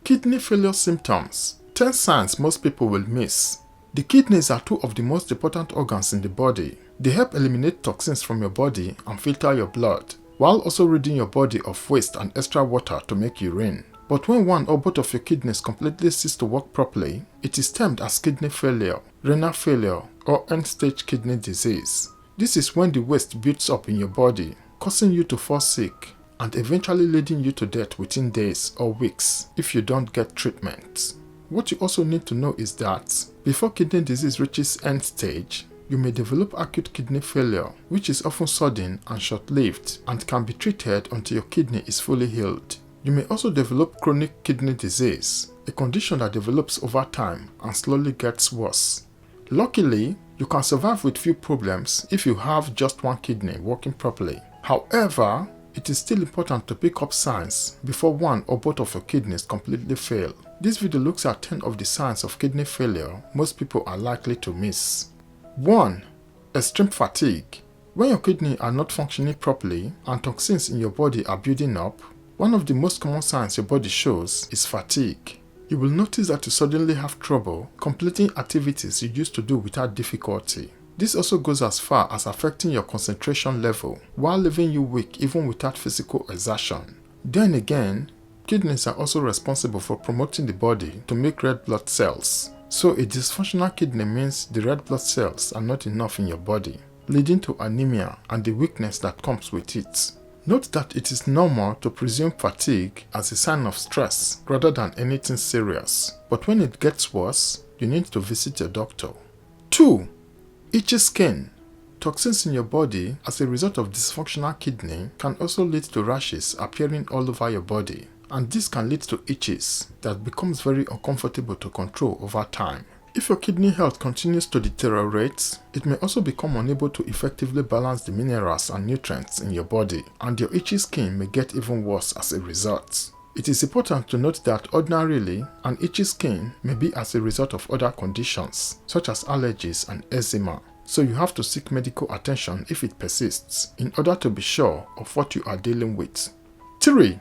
Kidney failure symptoms. 10 signs most people will miss. The kidneys are two of the most important organs in the body. They help eliminate toxins from your body and filter your blood, while also ridding your body of waste and extra water to make urine. But when one or both of your kidneys completely cease to work properly, it is termed as kidney failure, renal failure, or end-stage kidney disease. This is when the waste builds up in your body, causing you to fall sick and eventually leading you to death within days or weeks if you don't get treatment. What you also need to know is that before kidney disease reaches end stage, you may develop acute kidney failure, which is often sudden and short-lived and can be treated until your kidney is fully healed. You may also develop chronic kidney disease, a condition that develops over time and slowly gets worse. Luckily, you can survive with few problems if you have just one kidney working properly. However, it is still important to pick up signs before one or both of your kidneys completely fail. This video looks at 10 of the signs of kidney failure most people are likely to miss. 1. Extreme fatigue. When your kidneys are not functioning properly and toxins in your body are building up, one of the most common signs your body shows is fatigue. You will notice that you suddenly have trouble completing activities you used to do without difficulty. This also goes as far as affecting your concentration level while leaving you weak even without physical exertion. Then again, kidneys are also responsible for promoting the body to make red blood cells. So a dysfunctional kidney means the red blood cells are not enough in your body, leading to anemia and the weakness that comes with it. Note that it is normal to presume fatigue as a sign of stress rather than anything serious, but when it gets worse, you need to visit your doctor. 2. Itchy skin. Toxins in your body as a result of dysfunctional kidney can also lead to rashes appearing all over your body, and this can lead to itches that becomes very uncomfortable to control over time. If your kidney health continues to deteriorate, it may also become unable to effectively balance the minerals and nutrients in your body, and your itchy skin may get even worse as a result. It is important to note that ordinarily, an itchy skin may be as a result of other conditions, such as allergies and eczema, so you have to seek medical attention if it persists, in order to be sure of what you are dealing with. 3.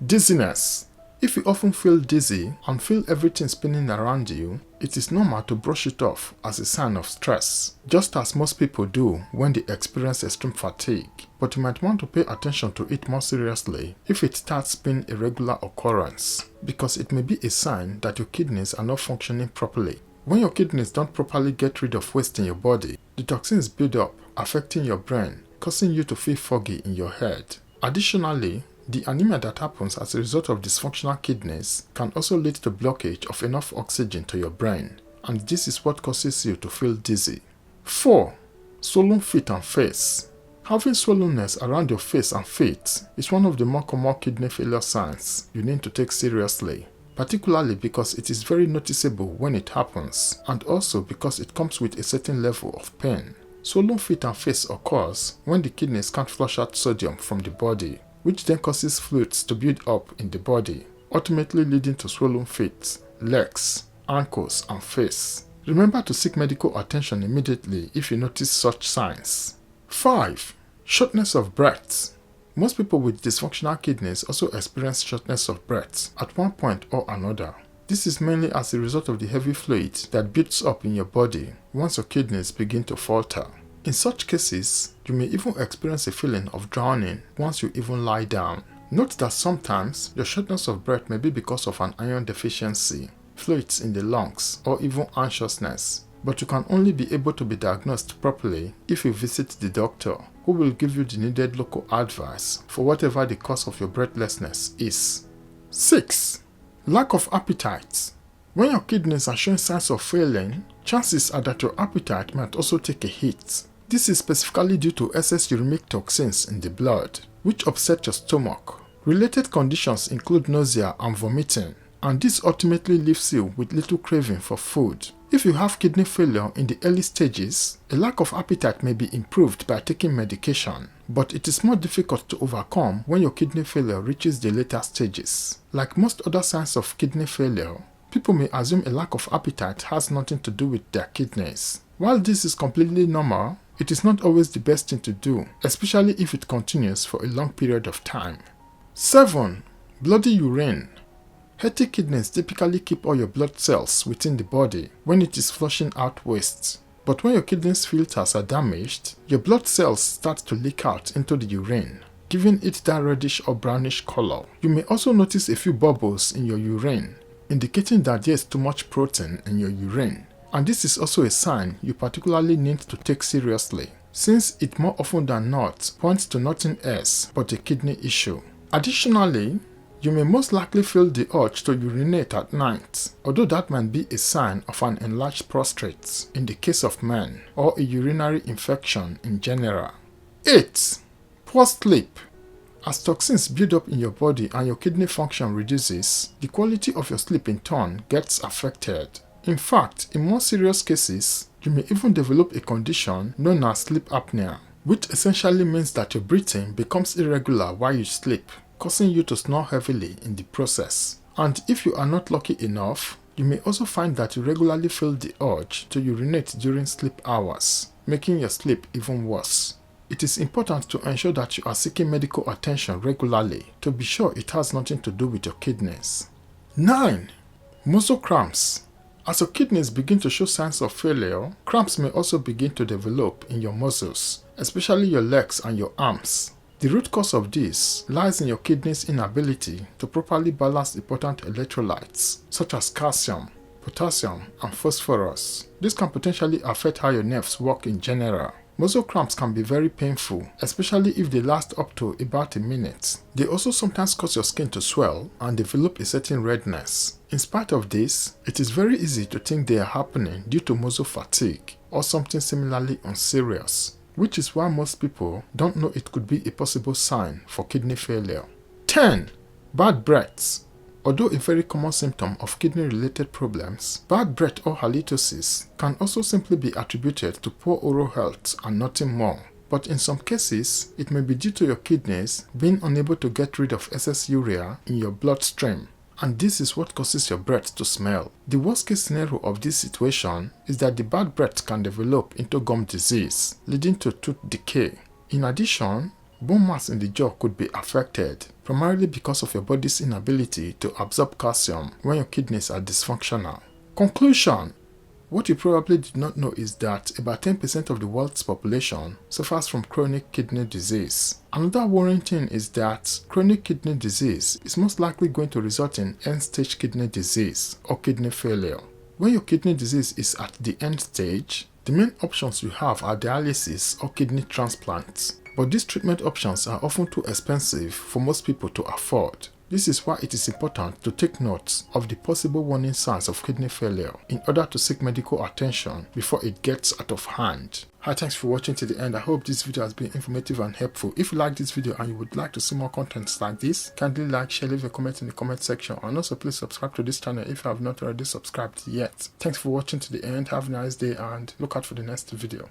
Dizziness. If you often feel dizzy and feel everything spinning around you, it is normal to brush it off as a sign of stress, just as most people do when they experience extreme fatigue. But you might want to pay attention to it more seriously if it starts being a regular occurrence, because it may be a sign that your kidneys are not functioning properly. When your kidneys don't properly get rid of waste in your body, the toxins build up, affecting your brain, causing you to feel foggy in your head. Additionally, the anemia that happens as a result of dysfunctional kidneys can also lead to blockage of enough oxygen to your brain, and this is what causes you to feel dizzy. 4. Swollen feet and face. Having swollenness around your face and feet is one of the more common kidney failure signs you need to take seriously, particularly because it is very noticeable when it happens, and also because it comes with a certain level of pain. Swollen feet and face occurs when the kidneys can't flush out sodium from the body, which then causes fluids to build up in the body, ultimately leading to swollen feet, legs, ankles, and face. Remember to seek medical attention immediately if you notice such signs. 5. Shortness of breath. Most people with dysfunctional kidneys also experience shortness of breath at one point or another. This is mainly as a result of the heavy fluid that builds up in your body once your kidneys begin to falter. In such cases, you may even experience a feeling of drowning once you even lie down. Note that sometimes your shortness of breath may be because of an iron deficiency, fluids in the lungs, or even anxiousness, but you can only be able to be diagnosed properly if you visit the doctor, who will give you the needed local advice for whatever the cause of your breathlessness is. 6. Lack of appetite. When your kidneys are showing signs of failing, chances are that your appetite might also take a hit. This is specifically due to excess uremic toxins in the blood, which upset your stomach. Related conditions include nausea and vomiting, and this ultimately leaves you with little craving for food. If you have kidney failure in the early stages, a lack of appetite may be improved by taking medication, but it is more difficult to overcome when your kidney failure reaches the later stages. Like most other signs of kidney failure, people may assume a lack of appetite has nothing to do with their kidneys. While this is completely normal, it is not always the best thing to do, especially if it continues for a long period of time. 7. Bloody urine. Healthy kidneys typically keep all your blood cells within the body when it is flushing out waste. But when your kidneys filters are damaged, your blood cells start to leak out into the urine, giving it that reddish or brownish color. You may also notice a few bubbles in your urine, indicating that there is too much protein in your urine. And this is also a sign you particularly need to take seriously, since it more often than not points to nothing else but a kidney issue. Additionally, you may most likely feel the urge to urinate at night, although that might be a sign of an enlarged prostate in the case of men, or a urinary infection in general. 8. Poor sleep. As toxins build up in your body and your kidney function reduces, the quality of your sleep in turn gets affected. In fact, in more serious cases, you may even develop a condition known as sleep apnea, which essentially means that your breathing becomes irregular while you sleep, causing you to snore heavily in the process. And if you are not lucky enough, you may also find that you regularly feel the urge to urinate during sleep hours, making your sleep even worse. It is important to ensure that you are seeking medical attention regularly to be sure it has nothing to do with your kidneys. 9. Muscle cramps. As your kidneys begin to show signs of failure, cramps may also begin to develop in your muscles, especially your legs and your arms. The root cause of this lies in your kidney's inability to properly balance important electrolytes such as calcium, potassium, and phosphorus. This can potentially affect how your nerves work in general. Muscle cramps can be very painful, especially if they last up to about a minute. They also sometimes cause your skin to swell and develop a certain redness. In spite of this, it is very easy to think they are happening due to muscle fatigue or something similarly unserious, which is why most people don't know it could be a possible sign for kidney failure. 10. Bad breath. Although a very common symptom of kidney-related problems, bad breath or halitosis can also simply be attributed to poor oral health and nothing more. But in some cases, it may be due to your kidneys being unable to get rid of excess urea in your bloodstream, and this is what causes your breath to smell. The worst case scenario of this situation is that the bad breath can develop into gum disease, leading to tooth decay. In addition, bone mass in the jaw could be affected, primarily because of your body's inability to absorb calcium when your kidneys are dysfunctional. Conclusion. What you probably did not know is that about 10% of the world's population suffers from chronic kidney disease. Another worrying thing is that chronic kidney disease is most likely going to result in end-stage kidney disease or kidney failure. When your kidney disease is at the end stage, the main options you have are dialysis or kidney transplants. But these treatment options are often too expensive for most people to afford. This is why it is important to take note of the possible warning signs of kidney failure in order to seek medical attention before it gets out of hand. Hi, thanks for watching to the end. I hope this video has been informative and helpful. If you like this video and you would like to see more contents like this, kindly like, share, leave a comment in the comment section, and also please subscribe to this channel if you have not already subscribed yet. Thanks for watching to the end. Have a nice day and look out for the next video.